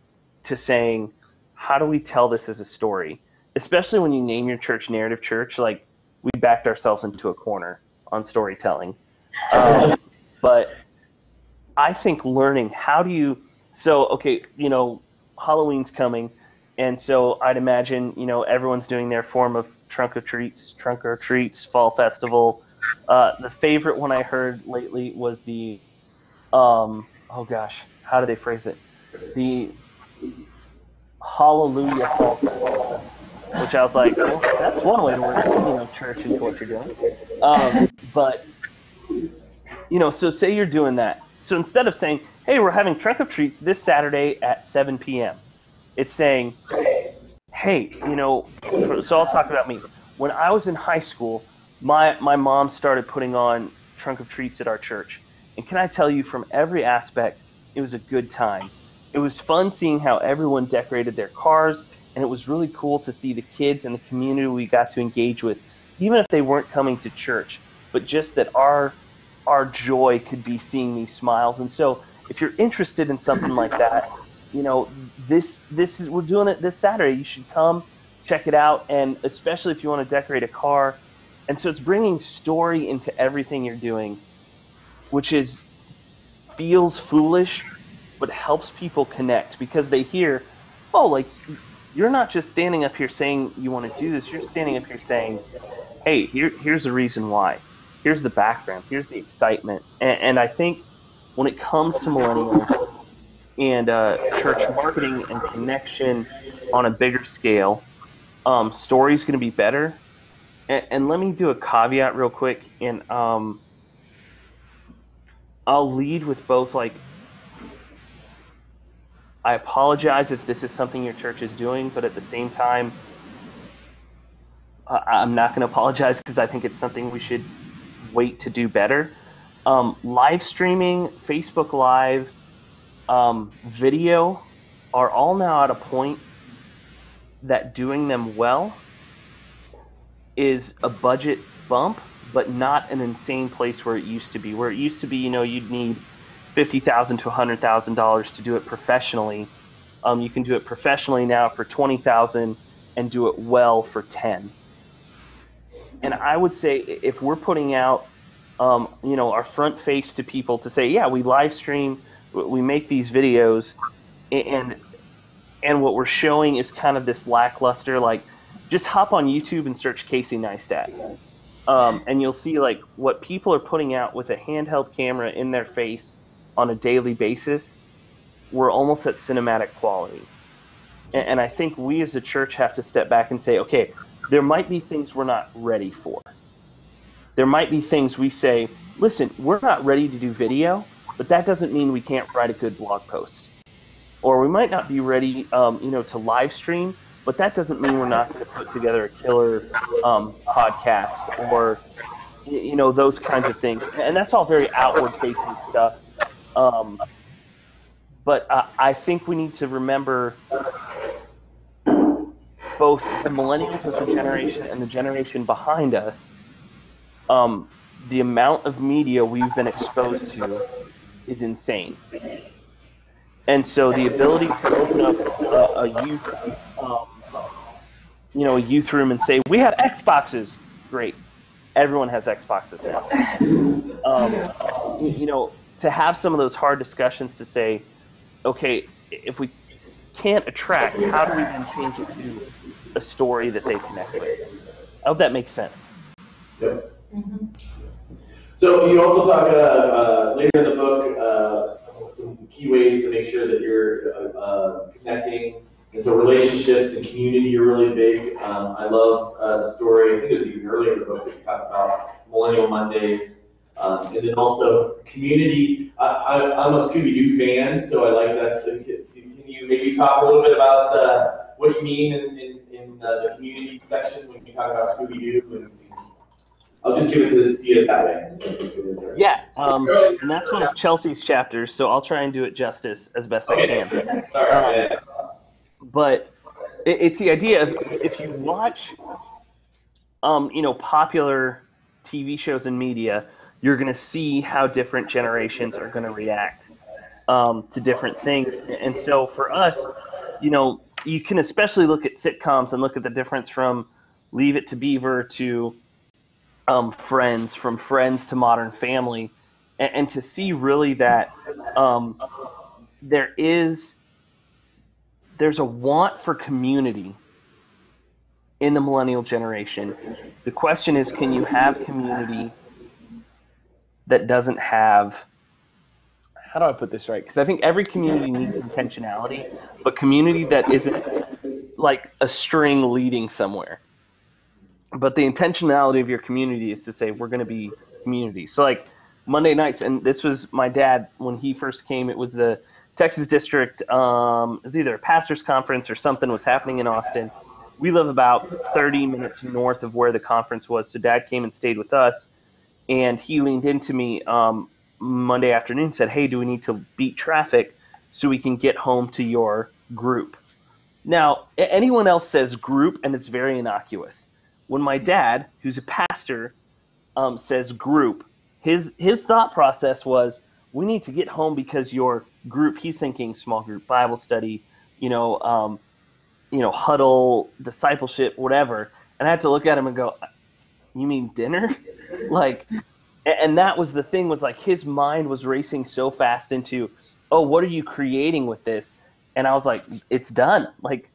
to saying, how do we tell this as a story? Especially when you name your church Narrative Church, like, we backed ourselves into a corner on storytelling. But I think learning Halloween's coming, and so I'd imagine, everyone's doing their form of trunk or treats, fall festival. The favorite one I heard lately was the, how do they phrase it? The Hallelujah Fall Festival, which I was like, well, that's one way to work, church into what you're doing. But so say you're doing that. So instead of saying, hey, we're having trunk or treats this Saturday at 7 p.m., it's saying, hey, so I'll talk about me. When I was in high school, my mom started putting on trunk or treats at our church. And can I tell you, from every aspect, it was a good time. It was fun seeing how everyone decorated their cars, and it was really cool to see the kids and the community we got to engage with, even if they weren't coming to church, but just that our joy could be seeing these smiles. And so if you're interested in something like that, we're doing it this Saturday. You should come check it out, and especially if you want to decorate a car. And so it's bringing story into everything you're doing, which feels foolish, but helps people connect, because they hear, oh, like, you're not just standing up here saying you want to do this. You're standing up here saying, hey, here's the reason why. Here's the background. Here's the excitement. And I think when it comes to millennials and church marketing and connection on a bigger scale, story's going to be better. And let me do a caveat real quick, and I'll lead with both, like, I apologize if this is something your church is doing, but at the same time, I'm not going to apologize, because I think it's something we should wait to do better. Live streaming, Facebook Live, video are all now at a point that doing them well is a budget bump, but not an insane place where it used to be. Where it used to be, you'd need $50,000 to $100,000 to do it professionally. You can do it professionally now for $20,000 and do it well for $10,000. And I would say, if we're putting out, our front face to people to say, yeah, we live stream, we make these videos, and what we're showing is kind of this lackluster, like, just hop on YouTube and search Casey Neistat. And you'll see, like, what people are putting out with a handheld camera in their face on a daily basis. We're almost at cinematic quality. And I think we as a church have to step back and say, okay, there might be things we're not ready for. There might be things we say, listen, we're not ready to do video, but that doesn't mean we can't write a good blog post. or we might not be ready, to live stream, but that doesn't mean we're not going to put together a killer podcast or, those kinds of things. And that's all very outward-facing stuff. But I think we need to remember both the millennials as a generation and the generation behind us. The amount of media we've been exposed to is insane. And so the ability to open up a youth room and say, we have Xboxes. Great. Everyone has Xboxes now. To have some of those hard discussions to say, okay, if we can't attract, how do we then change it to a story that they connect with? I hope that makes sense.
Yep. Mm-hmm. So you also talk later in the book some key ways to make sure that you're connecting. And so relationships and community are really big. I love the story. I think it was even earlier in the book that you talked about Millennial Mondays. And then also community. I'm a Scooby-Doo fan, so I like that. Can you maybe talk a little bit about what you mean in the community section when you talk about Scooby-Doo? I'll just give it to you that way.
Yeah, and that's one of Chelsea's chapters, so I'll try and do it justice as best I can.
Sorry.
But it's the idea of if you watch, popular TV shows and media, you're going to see how different generations are going to react to different things. And so for us, you can especially look at sitcoms and look at the difference from Leave It to Beaver to Friends, from Friends to Modern Family, and to see really that there's a want for community in the millennial generation. The question is, can you have community that doesn't have, how do I put this right? Because I think every community needs intentionality, but community that isn't like a string leading somewhere. But the intentionality of your community is to say, we're going to be community. So like Monday nights, and this was my dad, when he first came, it was the Texas District, it was either a pastor's conference or something was happening in Austin. We live about 30 minutes north of where the conference was, so Dad came and stayed with us, and he leaned into me Monday afternoon and said, hey, do we need to beat traffic so we can get home to your group? Now, anyone else says group, and it's very innocuous. When my dad, who's a pastor, says group, his thought process was, we need to get home because your group, he's thinking small group Bible study, huddle, discipleship, whatever. And I had to look at him and go, you mean dinner? And that was the thing, was like his mind was racing so fast into, oh, what are you creating with this? And I was like, it's done. Like,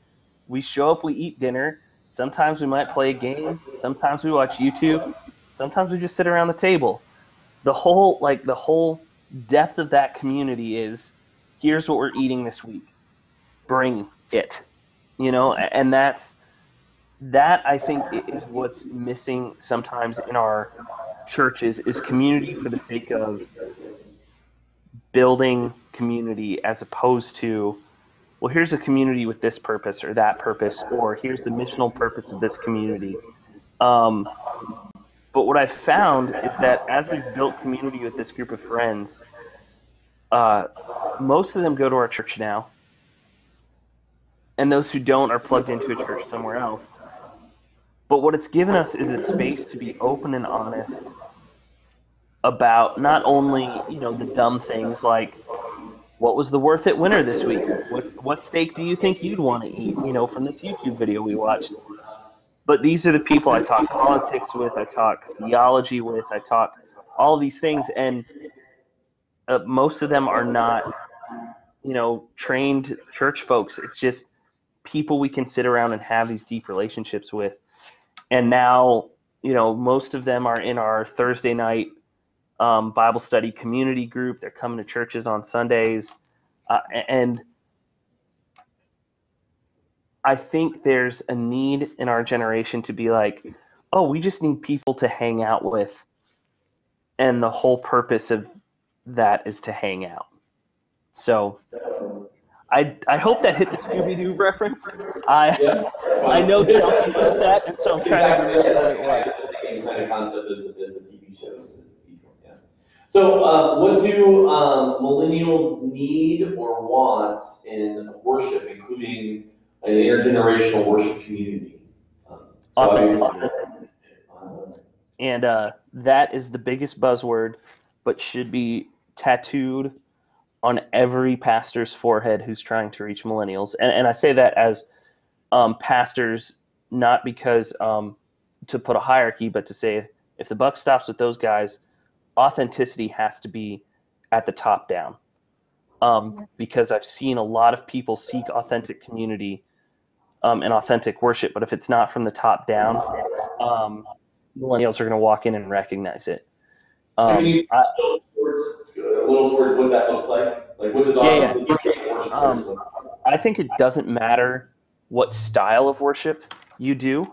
we show up, we eat dinner. Sometimes we might play a game. Sometimes we watch YouTube. Sometimes we just sit around the table. The whole depth of that community is, here's what we're eating this week. Bring it. And that I think is what's missing sometimes in our churches, is community for the sake of building community, as opposed to, well, here's a community with this purpose or that purpose, or here's the missional purpose of this community. But what I've found is that as we've built community with this group of friends, most of them go to our church now, and those who don't are plugged into a church somewhere else. But what it's given us is a space to be open and honest about not only, the dumb things like, what was the worth it winner this week? What steak do you think you'd want to eat, from this YouTube video we watched? But these are the people I talk politics with, I talk theology with, I talk all these things, and most of them are not, trained church folks. It's just people we can sit around and have these deep relationships with. And now, most of them are in our Thursday night Bible study community group. They're coming to churches on Sundays. And I think there's a need in our generation to be like, oh, we just need people to hang out with. And the whole purpose of that is to hang out. So I hope that hit the Scooby-Doo reference. I
Yeah.
I know Chelsea wrote that, and so I'm trying to remember what it was.
The same kind of concept as the TV shows. Yeah. So, what do millennials need or want in worship, including an intergenerational worship community?
Authenticity. And that is the biggest buzzword, but should be tattooed on every pastor's forehead who's trying to reach millennials. And I say that as pastors, not because to put a hierarchy, but to say if the buck stops with those guys, authenticity has to be at the top down. Because I've seen a lot of people seek authentic community and authentic worship, but if it's not from the top down, millennials are going to walk in and recognize it.
Can you a little towards what that looks like? Like, what does authenticity in worship service look like?
I think it doesn't matter what style of worship you do.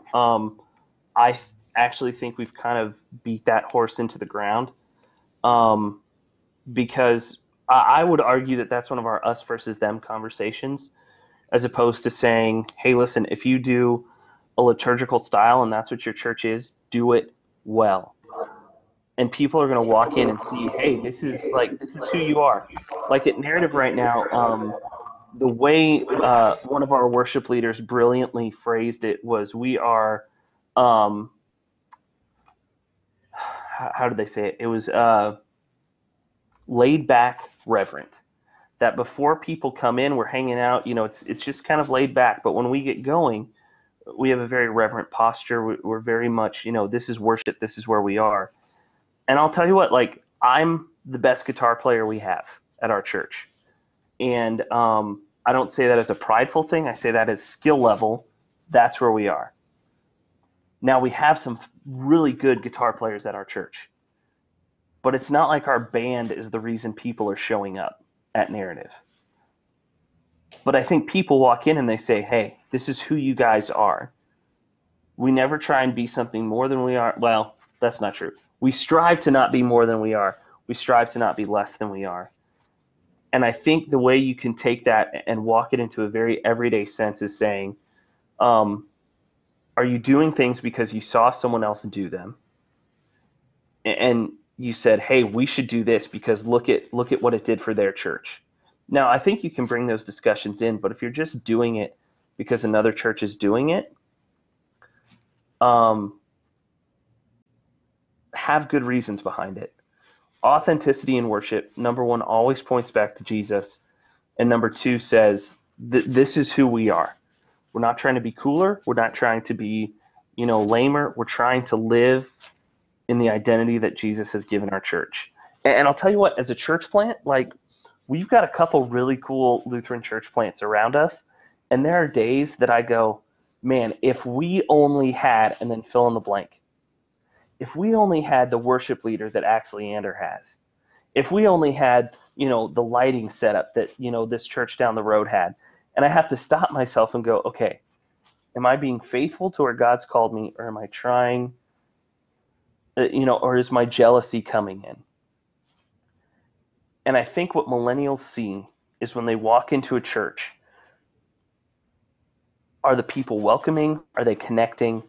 Actually think we've kind of beat that horse into the ground because I would argue that that's one of our us versus them conversations, as opposed to saying, hey, listen, if you do a liturgical style and that's what your church is, do it well. And people are going to walk in and see, hey, this is who you are. Like at Narrative right now, the way one of our worship leaders brilliantly phrased it was, we are, how did they say it? It was laid back, reverent. That before people come in, we're hanging out, it's just kind of laid back. But when we get going, we have a very reverent posture. We're very much, this is worship. This is where we are. And I'll tell you what, like, I'm the best guitar player we have at our church. And I don't say that as a prideful thing. I say that as skill level. That's where we are. Now, we have some really good guitar players at our church. But it's not like our band is the reason people are showing up at Narrative. But I think people walk in and they say, hey, this is who you guys are. We never try and be something more than we are. Well, that's not true. We strive to not be more than we are. We strive to not be less than we are. And I think the way you can take that and walk it into a very everyday sense is saying, are you doing things because you saw someone else do them? And you said, hey, we should do this because look at what it did for their church. Now, I think you can bring those discussions in, but if you're just doing it because another church is doing it, have good reasons behind it. Authenticity in worship, number one, always points back to Jesus. And number two says, this is who we are. We're not trying to be cooler. We're not trying to be, lamer. We're trying to live in the identity that Jesus has given our church. And I'll tell you what, as a church plant, like, we've got a couple really cool Lutheran church plants around us. And there are days that I go, man, if we only had, and then fill in the blank. If we only had the worship leader that Axe Leander has, if we only had, the lighting setup that, this church down the road had, and I have to stop myself and go, okay, am I being faithful to where God's called me, or am I trying, or is my jealousy coming in? And I think what millennials see is when they walk into a church, are the people welcoming? Are they connecting?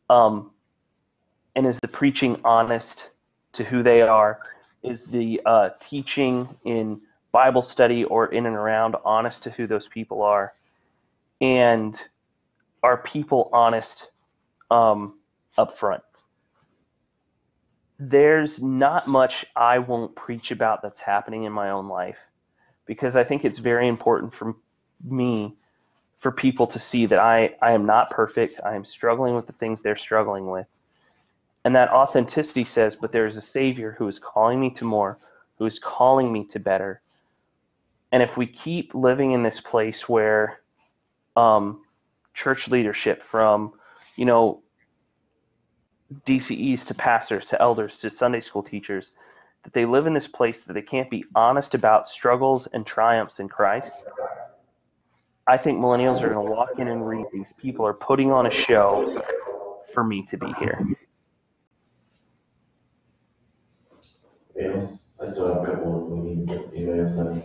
And is the preaching honest to who they are? Is the teaching in Bible study or in and around honest to who those people are? And are people honest up front? There's not much I won't preach about that's happening in my own life, because I think it's very important for me, for people to see that I am not perfect. I am struggling with the things they're struggling with. And that authenticity says, but there is a Savior who is calling me to more, who is calling me to better. And if we keep living in this place where church leadership, from, DCEs to pastors to elders to Sunday school teachers, that they live in this place that they can't be honest about struggles and triumphs in Christ, I think millennials are going to walk in and read these people are putting on a show for me to be here.
Yes, I still have a couple of anybody else have?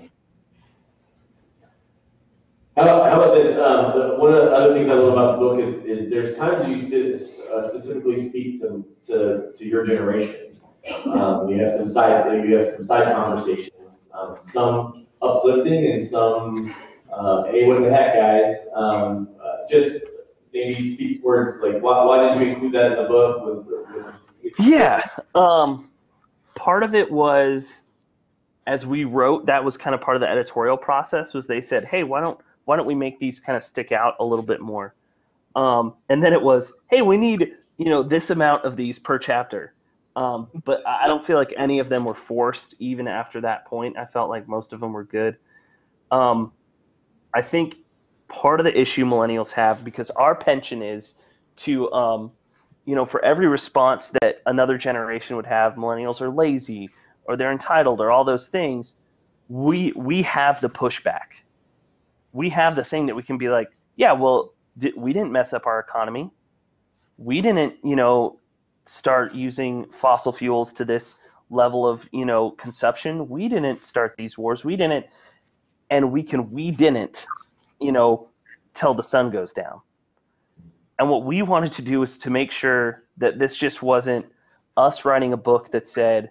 How about this? One of the other things I love about the book is there's times you specifically speak to your generation. You have some side conversations, some uplifting and some hey, what the heck, guys? Just maybe speak words like why did you include that in the book?
Yeah. Part of it was, as we wrote, that was kind of part of the editorial process, was they said, hey, why don't we make these kind of stick out a little bit more? And then it was, hey, we need, this amount of these per chapter. But I don't feel like any of them were forced even after that point. I felt like most of them were good. I think part of the issue millennials have, because our penchant is to, for every response that another generation would have, millennials are lazy or they're entitled or all those things, we have the pushback. We have the thing that we can be like, yeah, well, we didn't mess up our economy. We didn't, start using fossil fuels to this level of, consumption. We didn't start these wars. We didn't, till the sun goes down. And what we wanted to do is to make sure that this just wasn't us writing a book that said,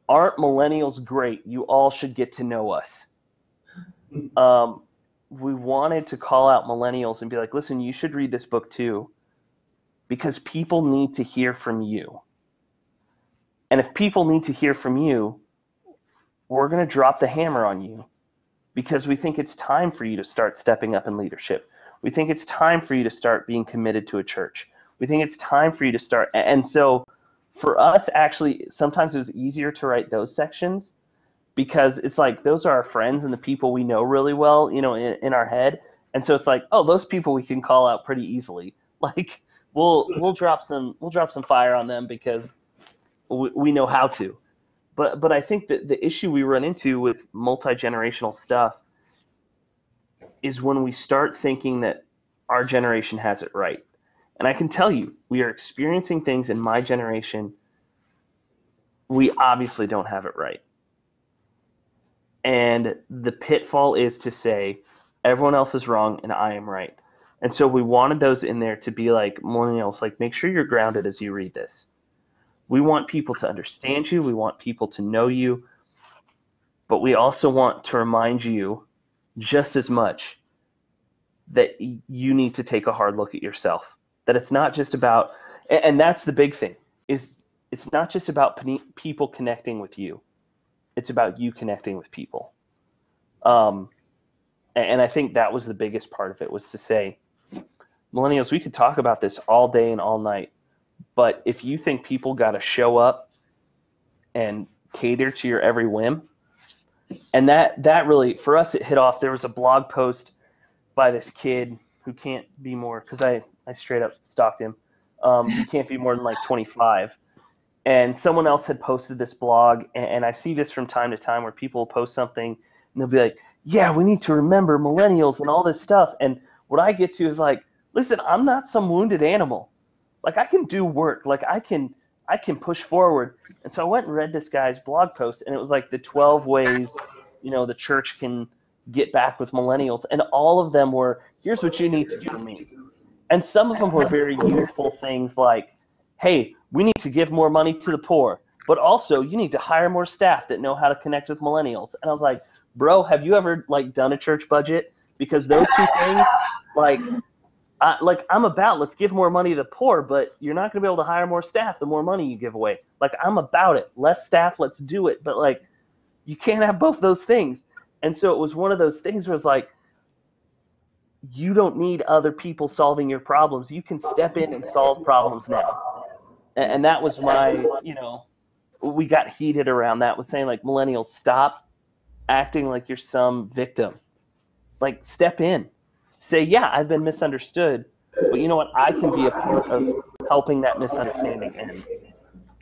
aren't millennials great? You all should get to know us. We wanted to call out millennials and be like, listen, you should read this book too, because people need to hear from you. And if people need to hear from you, we're going to drop the hammer on you, because we think it's time for you to start stepping up in leadership. We think it's time for you to start being committed to a church. We think it's time for you to start. And so for us, actually, sometimes it was easier to write those sections, because it's like those are our friends and the people we know really well, in our head. And so it's like, oh, those people we can call out pretty easily. Like we'll drop some fire on them because we know how to. But I think that the issue we run into with multi-generational stuff is when we start thinking that our generation has it right. And I can tell you, we are experiencing things in my generation we obviously don't have it right. And the pitfall is to say, everyone else is wrong and I am right. And so we wanted those in there to be like, millennials, like, make sure you're grounded as you read this. We want people to understand you. We want people to know you. But we also want to remind you just as much that you need to take a hard look at yourself. That it's not just about, and that's the big thing, is it's not just about people connecting with you. It's about you connecting with people. And I think that was the biggest part of it, was to say, millennials, we could talk about this all day and all night, but if you think people got to show up and cater to your every whim, and that really, for us, it hit off. There was a blog post by this kid who can't be more, because I straight up stalked him. He can't be more than like 25. And someone else had posted this blog, and I see this from time to time where people will post something and they'll be like, yeah, we need to remember millennials and all this stuff. And what I get to is like, listen, I'm not some wounded animal. Like, I can do work. Like, I can push forward. And so I went and read this guy's blog post, and it was like the 12 ways, the church can get back with millennials. And all of them were, here's what you need to do for me. And some of them were very youthful things like, hey, we need to give more money to the poor, but also you need to hire more staff that know how to connect with millennials. And I was like, bro, have you ever done a church budget? Because those two things, I'm about, let's give more money to the poor, but you're not going to be able to hire more staff the more money you give away. I'm about it. Less staff, let's do it. But you can't have both those things. And so it was one of those things where it's like, you don't need other people solving your problems. You can step in and solve problems now. And that was my, we got heated around that, with saying millennials, stop acting like you're some victim. Step in. Say, yeah, I've been misunderstood, but you know what? I can be a part of helping that misunderstanding end.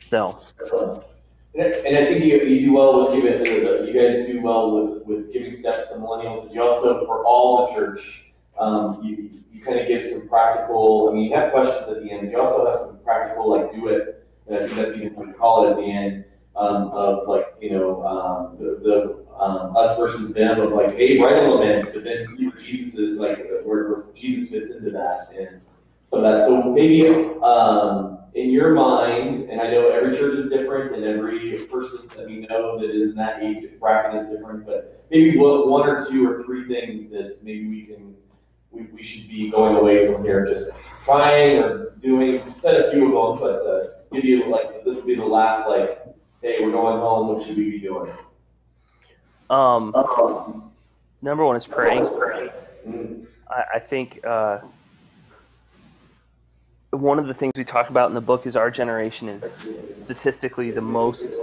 So.
And I think you do well with giving, you guys do well with giving steps to millennials, but you also, for all the church, you kind of give some practical, you have questions at the end, but you also have some practical, do it, and I think that's even what you call it at the end, of us versus them of like, hey, write a lament, but then see where Jesus is, like where Jesus fits into that and so that. So maybe in your mind, and I know every church is different, and every person that we know that is in that age bracket is different, but maybe one or two or three things that maybe we should be going away from here, just trying or doing. Said a few of them, but give you like this will be the last like, hey, we're going home. What should we be doing?
Number one is praying. I think one of the things we talk about in the book is our generation is statistically the most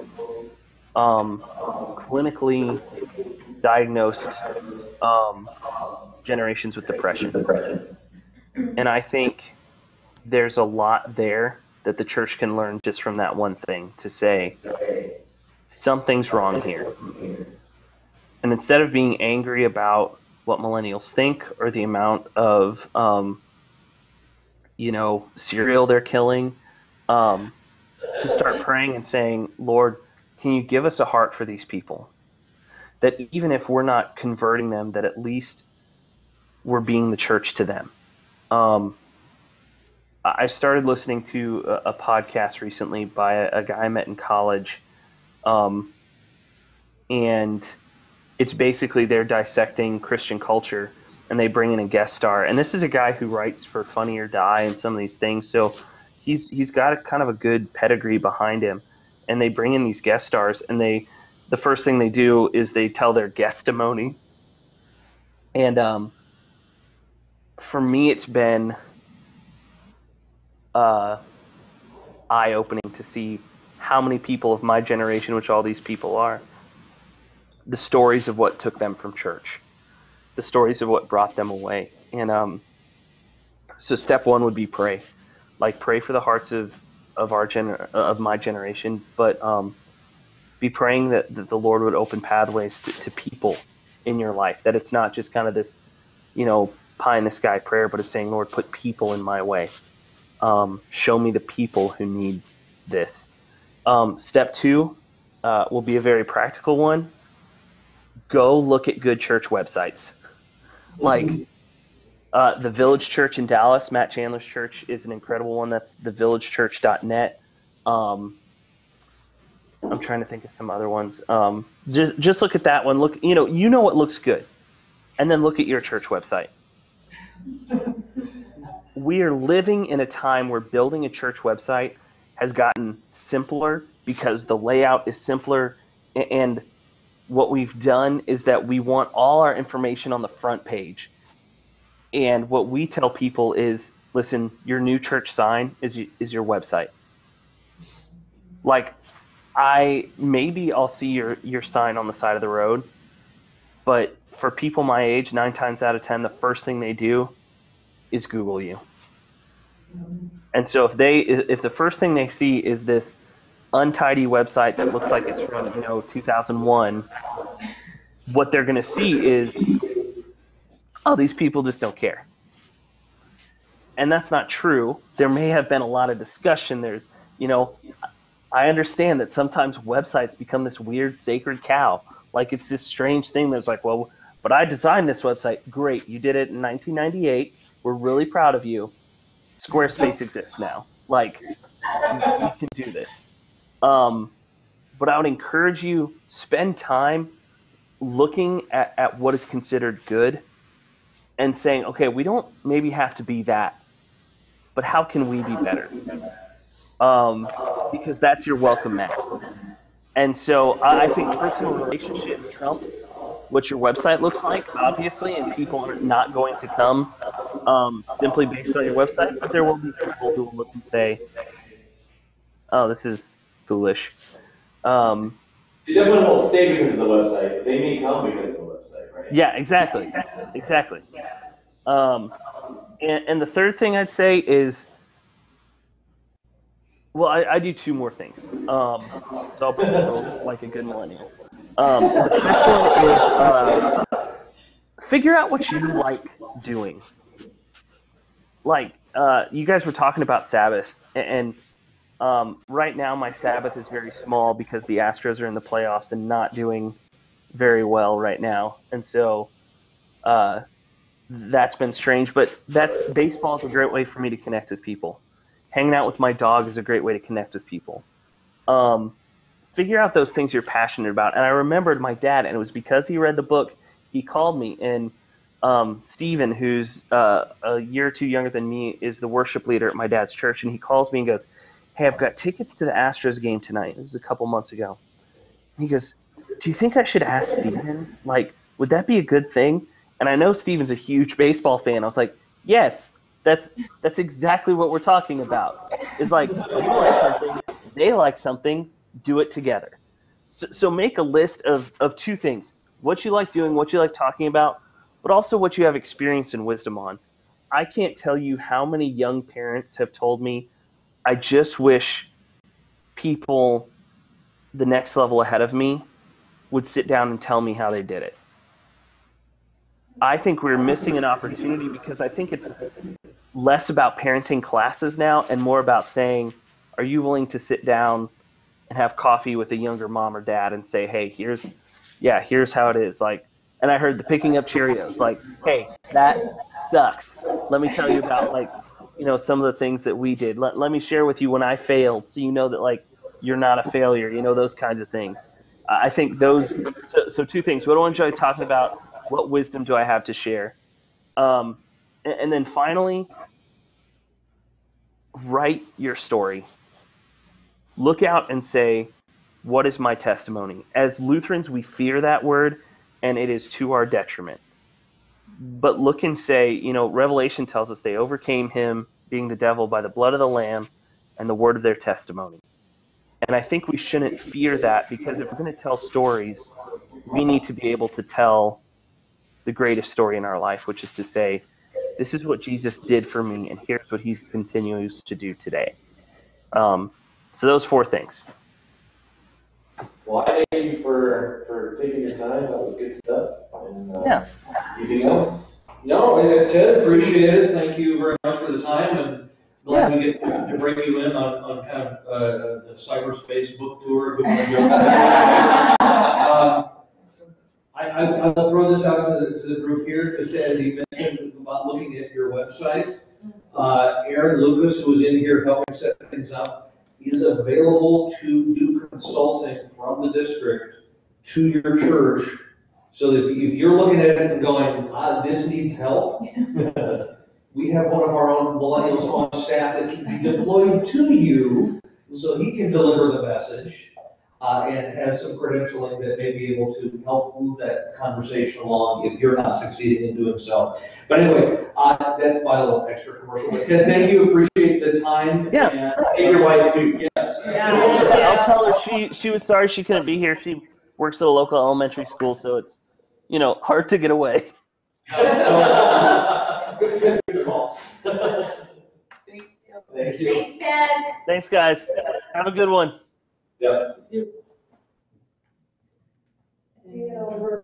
clinically diagnosed generations with depression. And I think there's a lot there that the church can learn just from that one thing to say, something's wrong here. And instead of being angry about what millennials think or the amount of, cereal they're killing, to start praying and saying, Lord, can you give us a heart for these people? That even if we're not converting them, that at least we're being the church to them. I started listening to a podcast recently by a guy I met in college, and it's basically they're dissecting Christian culture, and they bring in a guest star. And this is a guy who writes for Funny or Die and some of these things, so he's got a kind of a good pedigree behind him. And they bring in these guest stars, and the first thing they do is they tell their guestimony. And for me, it's been eye-opening to see how many people of my generation, which all these people are, the stories of what took them from church, the stories of what brought them away. And so step one would be pray. Like, pray for the hearts of my generation, but be praying that the Lord would open pathways to people in your life, that it's not just kind of this, pie in the sky prayer, but it's saying, Lord, put people in my way. Show me the people who need this. Step two will be a very practical one. Go look at good church websites. Like the Village Church in Dallas, Matt Chandler's church, is an incredible one. That's thevillagechurch.net. I'm trying to think of some other ones. Just look at that one. Look, you know what looks good, and then look at your church website. We are living in a time where building a church website has gotten simpler because the layout is simpler, and what we've done is that we want all our information on the front page. And what we tell people is, listen, your new church sign is your website. Like, I'll see your sign on the side of the road, but for people my age, 9 times out of 10, the first thing they do is Google you. And so if the first thing they see is this untidy website that looks like it's from 2001, what they're going to see is, oh, these people just don't care. And that's not true. There may have been a lot of discussion. There's, I understand that sometimes websites become this weird sacred cow. Like, it's this strange thing that's like, well, but I designed this website. Great. You did it in 1998. We're really proud of you. Squarespace exists now. Like, you can do this. But I would encourage you, spend time looking at what is considered good and saying, okay, we don't maybe have to be that, but how can we be better? Because that's your welcome mat. And so I think personal relationship trumps what your website looks like, obviously, and people are not going to come simply based on your website, but there will be people who will look and say, oh, this is foolish.
They definitely won't stay because of the website. They may come because of the website, right?
Yeah, exactly. And the third thing I'd say is, well, I do two more things. So I'll put those like a good millennial. The first one is figure out what you like doing. Like, you guys were talking about Sabbath, and right now my Sabbath is very small because the Astros are in the playoffs and not doing, very well right now, and so that's been strange. But baseball is a great way for me to connect with people. Hanging out with my dog is a great way to connect with people. Figure out those things you're passionate about. And I remembered my dad, and it was because he read the book. He called me, and Stephen, who's a year or two younger than me, is the worship leader at my dad's church, and he calls me and goes, "Hey, I've got tickets to the Astros game tonight." This was a couple months ago. He goes, "Do you think I should ask Stephen? Like, would that be a good thing?" And I know Stephen's a huge baseball fan. I was like, "Yes, that's exactly what we're talking about. It's like, you like something, they like something, do it together." So make a list of two things: what you like doing, what you like talking about, but also what you have experience and wisdom on. I can't tell you how many young parents have told me, "I just wish people the next level ahead of me would sit down and tell me how they did it." I think we're missing an opportunity because I think it's less about parenting classes now and more about saying, are you willing to sit down and have coffee with a younger mom or dad and say, "Hey, here's how it is." Like, and I heard the picking up Cheerios, like, "Hey, that sucks. Let me tell you about, like, some of the things that we did. Let me share with you when I failed, so you know that, like, you're not a failure," those kinds of things. I think those, so two things. What do I enjoy talking about? What wisdom do I have to share? And then finally, write your story. Look out and say, what is my testimony? As Lutherans, we fear that word, and it is to our detriment. But look and say, Revelation tells us they overcame him, being the devil, by the blood of the Lamb and the word of their testimony. And I think we shouldn't fear that, because if we're going to tell stories, we need to be able to tell the greatest story in our life, which is to say, this is what Jesus did for me, and here's what he continues to do today. So those four things.
Well, I thank you for taking your time. That was good stuff. And,
Yeah.
Anything else?
No, Ted, appreciate it. Thank you very much for the time, and glad we get to bring you in on kind of the cyberspace book tour. If we want to go. I will throw this out to the group here, just as you mentioned about looking at your website. Aaron Lucas, who was in here helping set things up, is available to do consulting from the district to your church. So that if you're looking at it and going, this needs help, we have one of our own millennials on staff that can be deployed to you so he can deliver the message and has some credentialing that may be able to help move that conversation along if you're not succeeding in doing so. But anyway, that's my little extra commercial. But Ted, thank you. Appreciate the time.
Yeah.
And
take your wife too.
Yes.
Yeah. I'll tell her she was sorry she couldn't be here. She works at a local elementary school, so it's hard to get away.
Good call. Thank you.
Thanks, Ted.
Thanks, guys. Have a good one.
Yep.
Yeah, we're